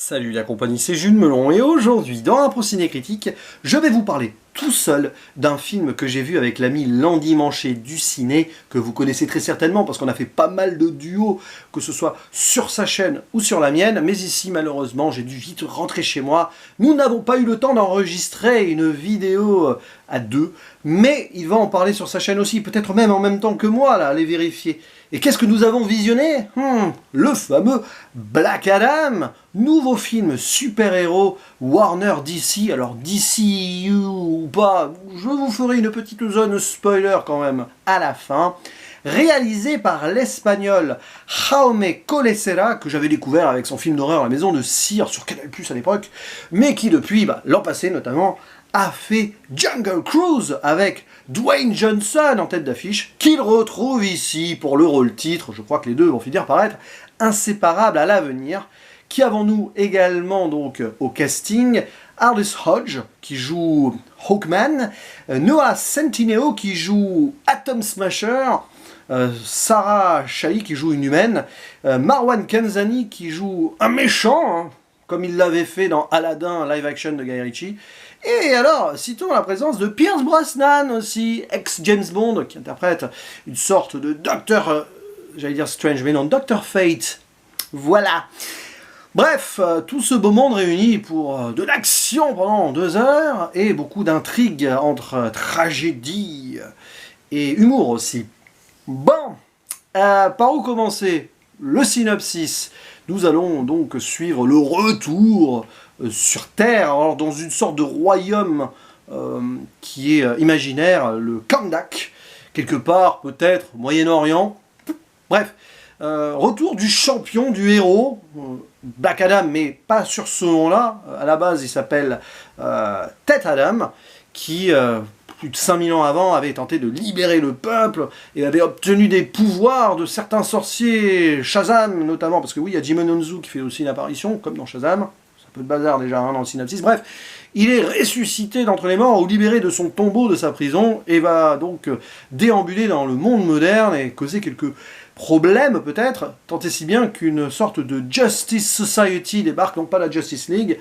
Salut la compagnie, c'est Jules Melon et aujourd'hui, dans un Ciné Critique, je vais vous parler tout seul d'un film que j'ai vu avec l'ami l'endimanché du ciné, que vous connaissez très certainement parce qu'on a fait pas mal de duos, que ce soit sur sa chaîne ou sur la mienne, mais ici malheureusement j'ai dû vite rentrer chez moi. Nous n'avons pas eu le temps d'enregistrer une vidéo à deux, mais il va en parler sur sa chaîne aussi, peut-être même en même temps que moi, là, allez vérifier. Et qu'est-ce que nous avons visionné? Le fameux Black Adam, nouveau film super-héros Warner DC, alors DCU ou pas, je vous ferai une petite zone spoiler quand même à la fin, réalisé par l'espagnol Jaume Collet-Serra, que j'avais découvert avec son film d'horreur La Maison de Cire sur Canal+ à l'époque, mais qui depuis, l'an passé notamment, a fait Jungle Cruise avec Dwayne Johnson en tête d'affiche, qu'il retrouve ici pour le rôle titre. Je crois que les deux vont finir par être inséparables à l'avenir. Qui avons-nous également donc au casting? Aldis Hodge qui joue Hawkman, Noah Centineo qui joue Atom Smasher, Sarah Shahi qui joue une humaine, Marwan Kenzani qui joue un méchant, comme il l'avait fait dans Aladdin live action de Guy Ritchie. Et alors, citons la présence de Pierce Brosnan aussi, ex-James Bond, qui interprète une sorte de Docteur, j'allais dire Strange, mais non, Docteur Fate. Voilà. Bref, tout ce beau monde réuni pour de l'action pendant 2 heures, et beaucoup d'intrigues entre tragédie et humour aussi. Bon, par où commencer? Le synopsis. Nous allons donc suivre le retour sur Terre, alors dans une sorte de royaume qui est imaginaire, le Kandak, quelque part peut-être Moyen-Orient. Bref, retour du champion, du héros, Black Adam, mais pas sur ce nom-là. À la base, il s'appelle Tête Adam, qui, plus de 5000 ans avant, avait tenté de libérer le peuple et avait obtenu des pouvoirs de certains sorciers, Shazam notamment, parce que oui, il y a Jimon Onzu qui fait aussi une apparition, comme dans Shazam. C'est un peu de bazar déjà dans le synopsis. Bref, il est ressuscité d'entre les morts ou libéré de son tombeau, de sa prison, et va donc déambuler dans le monde moderne et causer quelques problèmes peut-être, tant et si bien qu'une sorte de Justice Society débarque, non pas la Justice League,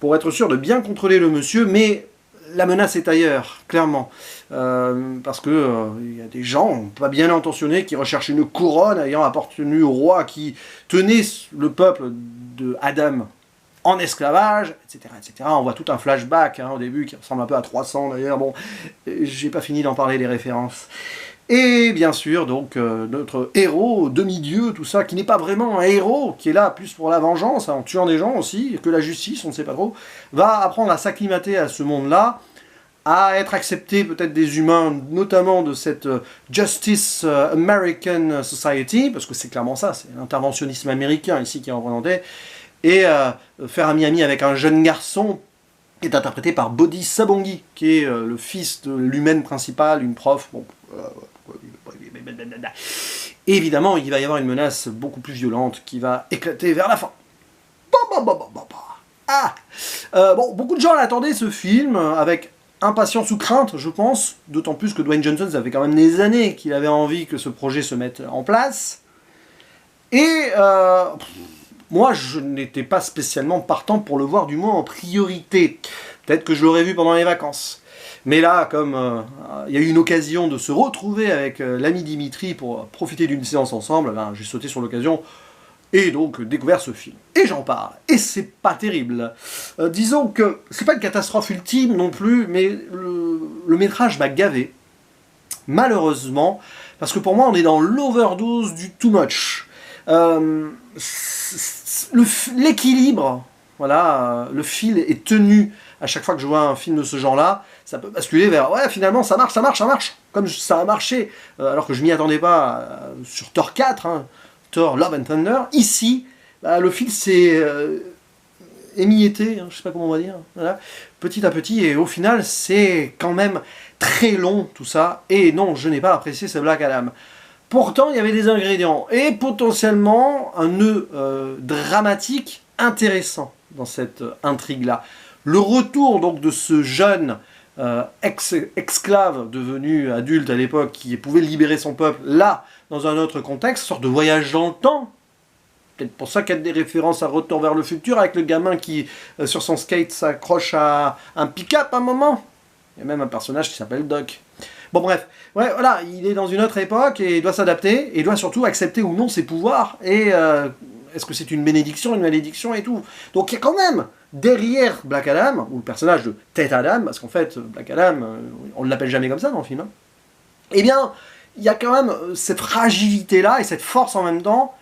pour être sûr de bien contrôler le monsieur, mais la menace est ailleurs, clairement. Parce que y a des gens pas bien intentionnés qui recherchent une couronne ayant appartenu au roi qui tenait le peuple de Adam en esclavage, etc., etc. On voit tout un flashback au début qui ressemble un peu à 300 d'ailleurs. Bon, j'ai pas fini d'en parler des références. Et bien sûr, donc, notre héros, demi-dieu, tout ça, qui n'est pas vraiment un héros, qui est là plus pour la vengeance, en tuant des gens aussi, que la justice, on ne sait pas trop, va apprendre à s'acclimater à ce monde-là, à être accepté peut-être des humains, notamment de cette Justice American Society, parce que c'est clairement ça, c'est l'interventionnisme américain ici qui est représenté, et faire ami-ami avec un jeune garçon, qui est interprété par Body Sabongi, qui est le fils de l'humaine principale, une prof, bon... Et évidemment, il va y avoir une menace beaucoup plus violente qui va éclater vers la fin. Bon, beaucoup de gens l'attendaient ce film avec impatience ou crainte, je pense, d'autant plus que Dwayne Johnson, ça fait quand même des années qu'il avait envie que ce projet se mette en place. Et moi, je n'étais pas spécialement partant pour le voir, du moins en priorité. Peut-être que je l'aurais vu pendant les vacances. Mais là, comme il y a eu une occasion de se retrouver avec l'ami Dimitri pour profiter d'une séance ensemble, j'ai sauté sur l'occasion et donc découvert ce film. Et j'en parle. Et c'est pas terrible. Disons que c'est pas une catastrophe ultime non plus, mais le métrage m'a gavé. Malheureusement, parce que pour moi, on est dans l'overdose du too much. L'équilibre, voilà, le fil est tenu à chaque fois que je vois un film de ce genre-là, ça peut basculer vers ouais, finalement ça marche, comme ça a marché, alors que je m'y attendais pas sur Thor 4, Thor Love and Thunder. Ici, le fil s'est émietté, je sais pas comment on va dire, voilà, petit à petit, et au final, c'est quand même très long tout ça, et non, je n'ai pas apprécié ce Black Adam. Pourtant, il y avait des ingrédients, et potentiellement un nœud dramatique intéressant dans cette intrigue-là. Le retour donc de ce jeune esclave devenu adulte à l'époque qui pouvait libérer son peuple, là, dans un autre contexte, sorte de voyage dans le temps, peut-être pour ça qu'il y a des références à Retour vers le futur, avec le gamin qui, sur son skate, s'accroche à un pick-up à un moment. Il y a même un personnage qui s'appelle Doc. Bon bref, ouais, voilà, il est dans une autre époque et il doit s'adapter, et il doit surtout accepter ou non ses pouvoirs, et est-ce que c'est une bénédiction, une malédiction et tout. Donc il y a quand même, derrière Black Adam, ou le personnage de Tête Adam, parce qu'en fait, Black Adam, on ne l'appelle jamais comme ça dans le film, hein, eh bien, il y a quand même cette fragilité-là, et cette force en même temps,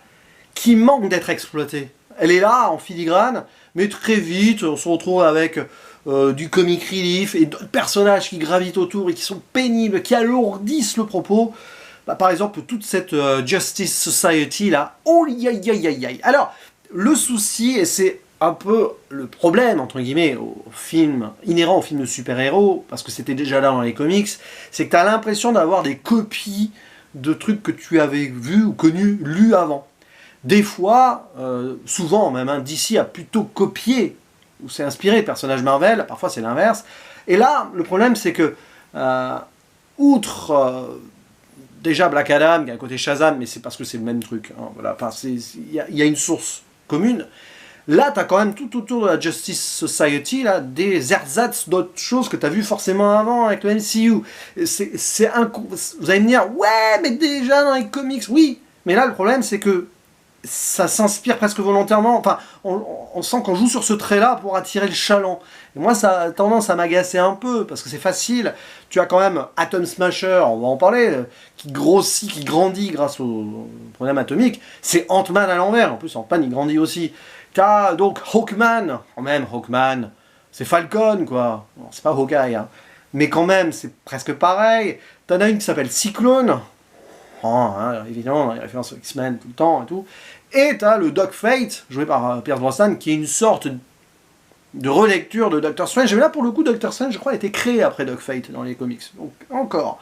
qui manque d'être exploitée. Elle est là, en filigrane, mais très vite, on se retrouve avec du comic relief et d'autres personnages qui gravitent autour et qui sont pénibles, qui alourdissent le propos. Bah, par exemple, toute cette Justice Society là, oh aïe aïe aïe aïe. Alors, le souci, et c'est un peu le problème, entre guillemets, au film, inhérent au film de super-héros, parce que c'était déjà là dans les comics, c'est que tu as l'impression d'avoir des copies de trucs que tu avais vus ou connus, lus avant. Des fois, souvent même, hein, DC a plutôt copié ou s'est inspiré de personnages Marvel, parfois c'est l'inverse. Et là, le problème c'est que, outre déjà Black Adam, qui a un côté Shazam, mais c'est parce que c'est le même truc, hein, voilà, enfin, y a une source commune. Là, tu as quand même tout autour de la Justice Society, là, des ersatz d'autres choses que tu as vu forcément avant avec le MCU. Vous allez me dire, ouais, mais déjà dans les comics, oui. Mais là, le problème, c'est que ça s'inspire presque volontairement. Enfin, on sent qu'on joue sur ce trait-là pour attirer le chaland. Et moi, ça a tendance à m'agacer un peu, parce que c'est facile. Tu as quand même Atom Smasher, on va en parler, qui grossit, qui grandit grâce au problème atomique. C'est Ant-Man à l'envers. En plus, Ant-Man, il grandit aussi. T'as donc Hawkman. Quand même, Hawkman, c'est Falcon, quoi. Bon, c'est pas Hawkeye, hein. Mais quand même, c'est presque pareil. T'en as une qui s'appelle Cyclone. Oh, hein, évidemment, il y a référence aux X-Men tout le temps et tout. Et t'as le Doc Fate, joué par Pierce Brosnan, qui est une sorte de relecture de Doctor Strange. Mais là, pour le coup, Doctor Strange, je crois, a été créé après Doc Fate dans les comics. Donc, encore.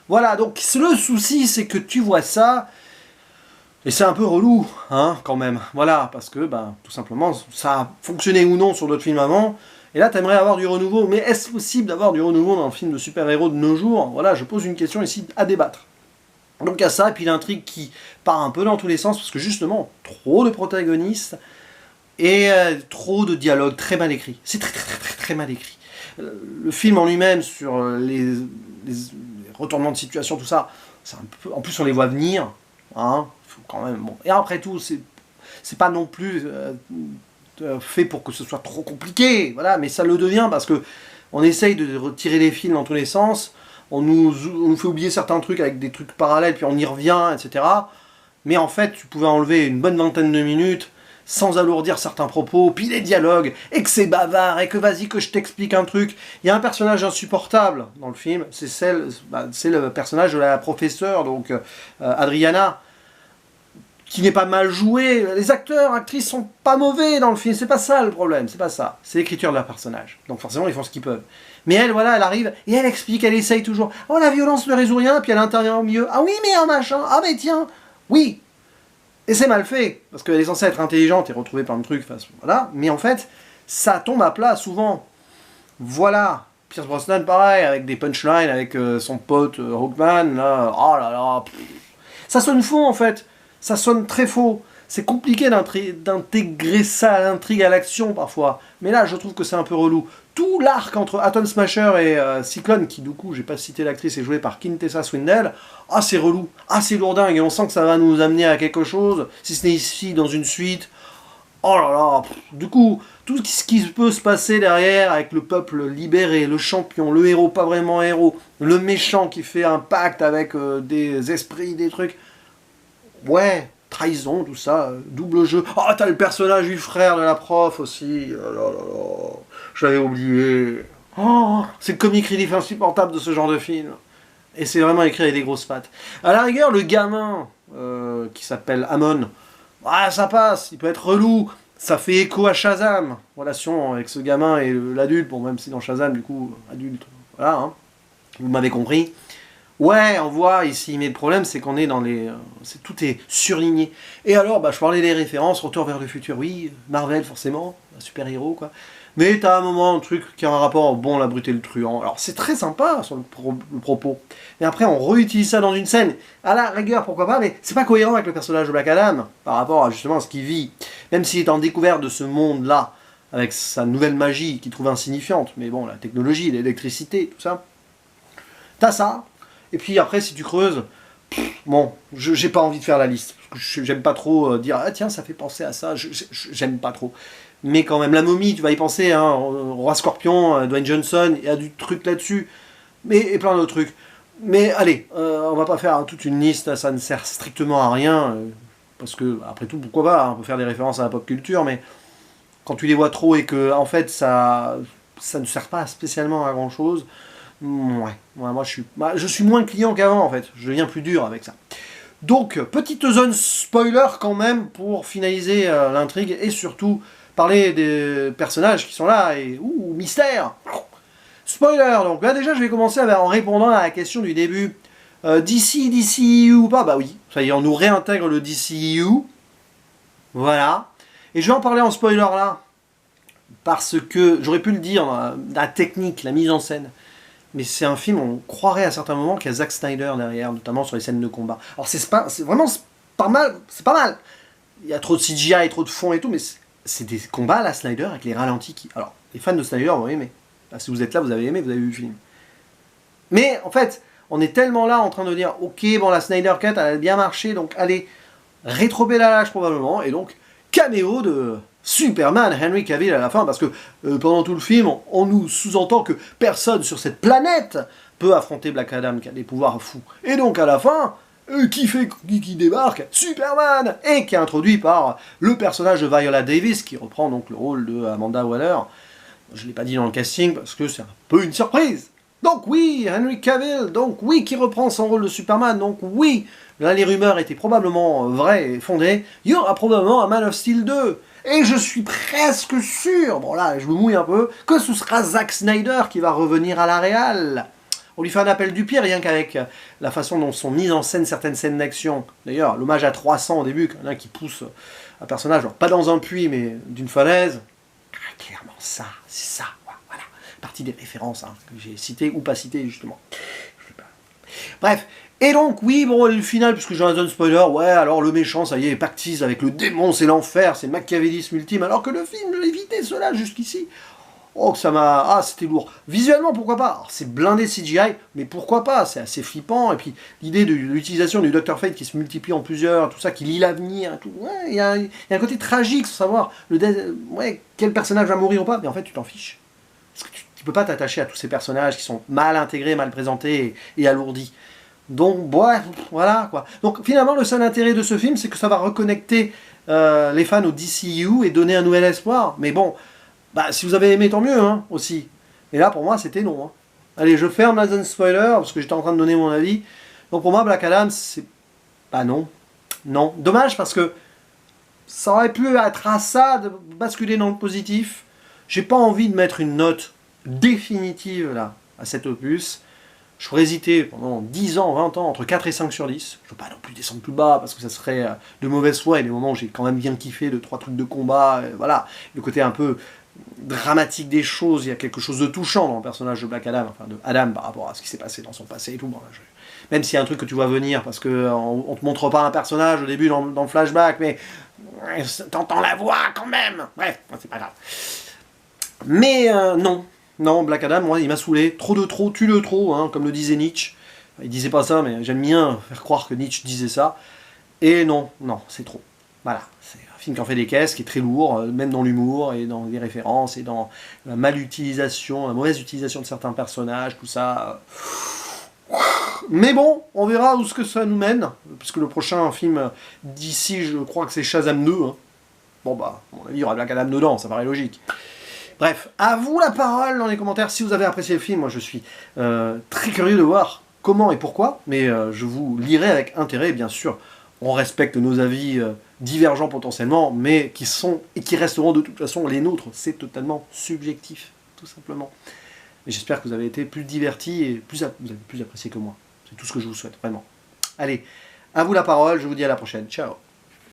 Voilà, donc le souci, c'est que tu vois ça, et c'est un peu relou, hein, quand même. Voilà, parce que, ben, tout simplement, ça a fonctionné ou non sur d'autres films avant. Et là, t'aimerais avoir du renouveau. Mais est-ce possible d'avoir du renouveau dans un film de super-héros de nos jours? Voilà, je pose une question ici à débattre. Donc il y a ça, et puis l'intrigue qui part un peu dans tous les sens, parce que justement, trop de protagonistes, et trop de dialogues très mal écrits. C'est très mal écrit. Le film en lui-même, sur les retournements de situation, tout ça, c'est un peu, en plus on les voit venir, hein, faut quand même, bon. Et après tout, c'est pas non plus fait pour que ce soit trop compliqué, voilà, mais ça le devient, parce que on essaye de retirer les films dans tous les sens. On nous fait oublier certains trucs avec des trucs parallèles, puis on y revient, etc. Mais en fait, tu pouvais enlever une bonne vingtaine de minutes sans alourdir certains propos, puis les dialogues, et que c'est bavard, et que vas-y que je t'explique un truc. Il y a un personnage insupportable dans le film, c'est le personnage de la professeure, donc Adriana, qui n'est pas mal joué. Les acteurs, actrices sont pas mauvais dans le film, c'est pas ça le problème, c'est pas ça. C'est l'écriture de leur personnage. Donc forcément, ils font ce qu'ils peuvent. Mais elle, voilà, elle arrive, et elle explique, elle essaye toujours. Oh, la violence ne résout rien, puis à l'intérieur au milieu. Ah oui, mais un machin, ah mais tiens, oui. Et c'est mal fait, parce qu'elle est censée être intelligente et retrouver plein de trucs, voilà. Mais en fait, ça tombe à plat souvent. Voilà. Pierce Brosnan, pareil, avec des punchlines, avec son pote Hawkman, là, oh là là. Ça sonne faux, en fait. Ça sonne très faux. C'est compliqué d'intégrer ça à l'intrigue, à l'action, parfois. Mais là, je trouve que c'est un peu relou. Tout l'arc entre Atom Smasher et Cyclone, qui du coup, j'ai pas cité l'actrice, est jouée par Quintessa Swindell, ah c'est relou, ah c'est lourdingue, et on sent que ça va nous amener à quelque chose, si ce n'est ici, dans une suite. Oh là là, du coup, tout ce qui peut se passer derrière, avec le peuple libéré, le champion, le héros pas vraiment héros, le méchant qui fait un pacte avec des esprits, des trucs, ouais, trahison, tout ça, double jeu. Oh, t'as le personnage du frère de la prof aussi, oh là là là. Je l'avais oublié. Oh, c'est le comic relief insupportable de ce genre de film. Et c'est vraiment écrit avec des grosses pattes. À la rigueur, le gamin qui s'appelle Amon, ah, ça passe, il peut être relou. Ça fait écho à Shazam. Relation avec ce gamin et l'adulte. Bon, même si dans Shazam, du coup, adulte, voilà, hein. Vous m'avez compris. Ouais, on voit ici, mais le problème, c'est qu'on est dans les... tout est surligné. Et alors, bah, je parlais des références, Retour vers le futur, oui, Marvel, forcément, un super-héros, quoi. Mais t'as un moment, un truc qui a un rapport au bon, la brute et le truand. Alors c'est très sympa sur le propos. Mais après, on réutilise ça dans une scène. À la rigueur, pourquoi pas, mais c'est pas cohérent avec le personnage de Black Adam par rapport à justement ce qu'il vit. Même s'il est en découverte de ce monde-là, avec sa nouvelle magie qu'il trouve insignifiante. Mais bon, la technologie, l'électricité, tout ça. T'as ça. Et puis après, si tu creuses, bon, j'ai pas envie de faire la liste. Parce que j'aime pas trop dire, ah tiens, ça fait penser à ça. J'aime pas trop. Mais quand même, la momie, tu vas y penser, hein, Roi Scorpion, Dwayne Johnson, il y a du truc là-dessus, et plein d'autres trucs. Mais allez, on va pas faire toute une liste, ça ne sert strictement à rien, parce que, après tout, pourquoi pas, hein, on peut faire des références à la pop culture, mais quand tu les vois trop et que, en fait, ça ne sert pas spécialement à grand-chose, ouais, moi je suis moins client qu'avant, en fait, je deviens plus dur avec ça. Donc, petite zone spoiler quand même, pour finaliser l'intrigue, et surtout parler des personnages qui sont là, et ouh, mystère. Spoiler, donc là déjà je vais commencer en répondant à la question du début. DCU ou pas? Bah oui, ça y est, on nous réintègre le DCU. Voilà. Et je vais en parler en spoiler là, parce que j'aurais pu le dire, la technique, la mise en scène. Mais c'est un film, on croirait à certains moments qu'il y a Zack Snyder derrière, notamment sur les scènes de combat. Alors c'est vraiment pas mal, c'est pas mal. Il y a trop de CGI, trop de fond et tout, mais c'est des combats à la Snyder avec les ralentis qui... Alors, les fans de Snyder vont aimer. Là, si vous êtes là, vous avez aimé, vous avez vu le film. Mais, en fait, on est tellement là en train de dire, ok, bon, la Snyder Cut, elle a bien marché, donc allez, rétropédalage probablement, et donc, caméo de Superman, Henry Cavill à la fin, parce que pendant tout le film, on nous sous-entend que personne sur cette planète peut affronter Black Adam, qui a des pouvoirs fous. Et donc, à la fin... qui débarque, Superman, et qui est introduit par le personnage de Viola Davis, qui reprend donc le rôle de Amanda Waller. Je ne l'ai pas dit dans le casting, parce que c'est un peu une surprise. Donc oui, Henry Cavill, donc oui, qui reprend son rôle de Superman, donc oui, là les rumeurs étaient probablement vraies et fondées, il y aura probablement un Man of Steel 2. Et je suis presque sûr, bon là je me mouille un peu, que ce sera Zack Snyder qui va revenir à la réal. On lui fait un appel du pied, rien qu'avec la façon dont sont mises en scène certaines scènes d'action. D'ailleurs, l'hommage à 300 au début, quand il y en a un qui pousse un personnage, alors pas dans un puits, mais d'une falaise. Ah, clairement, ça, c'est ça. Voilà. Partie des références hein, que j'ai citées ou pas citées, justement. Bref. Et donc, oui, bon, le final, puisque j'ai un zone spoiler, ouais, alors le méchant, ça y est, pactise avec le démon, c'est l'enfer, c'est machiavélisme ultime, alors que le film évitait cela jusqu'ici. Oh, que ça m'a... Ah, c'était lourd. Visuellement, pourquoi pas? C'est blindé CGI, mais pourquoi pas? C'est assez flippant. Et puis, l'idée de l'utilisation du Dr. Fate qui se multiplie en plusieurs, tout ça, qui lit l'avenir, tout. Ouais, il y a un côté tragique, sans savoir ouais, quel personnage va mourir ou pas. Mais en fait, tu t'en fiches. Parce que tu peux pas t'attacher à tous ces personnages qui sont mal intégrés, mal présentés et alourdis. Donc, ouais, voilà, quoi. Donc, finalement, le seul intérêt de ce film, c'est que ça va reconnecter les fans au DCU et donner un nouvel espoir. Mais bon... Bah, si vous avez aimé, tant mieux, hein, aussi. Mais là, pour moi, c'était non. Hein. Allez, je ferme la zone spoiler, parce que j'étais en train de donner mon avis. Donc pour moi, Black Adam, c'est... Bah non. Non. Dommage, parce que ça aurait pu être à ça, de basculer dans le positif. J'ai pas envie de mettre une note définitive, là, à cet opus. Je ferais hésiter pendant 10 ans, 20 ans, entre 4 et 5 sur 10. Je veux pas non plus descendre plus bas, parce que ça serait de mauvaise foi. Et des moments où j'ai quand même bien kiffé, 2-3 trucs de combat, voilà. Le côté un peu... dramatique des choses, il y a quelque chose de touchant dans le personnage de Black Adam, enfin de Adam par rapport à ce qui s'est passé dans son passé et tout. Bon, même s'il y a un truc que tu vois venir, parce qu'on te montre pas un personnage au début dans le flashback, mais t'entends la voix quand même. Bref, c'est pas grave. Mais non, Black Adam, moi, il m'a saoulé. Trop de trop, tue le trop, hein, comme le disait Nietzsche. Il disait pas ça, mais j'aime bien faire croire que Nietzsche disait ça. Et non, c'est trop. Voilà, c'est un film qui en fait des caisses, qui est très lourd, même dans l'humour et dans les références et dans la malutilisation, la mauvaise utilisation de certains personnages, tout ça. Mais bon, on verra où ce que ça nous mène, puisque le prochain film d'ici, je crois que c'est Shazam 2. Hein. Bon bah, à mon avis, il y aura Black Adam dedans, ça paraît logique. Bref, à vous la parole dans les commentaires si vous avez apprécié le film. Moi, je suis très curieux de voir comment et pourquoi, mais je vous lirai avec intérêt, bien sûr. On respecte nos avis divergents potentiellement, mais qui sont et qui resteront de toute façon les nôtres. C'est totalement subjectif, tout simplement. Mais j'espère que vous avez été plus divertis et vous avez plus apprécié que moi. C'est tout ce que je vous souhaite, vraiment. Allez, à vous la parole, je vous dis à la prochaine. Ciao.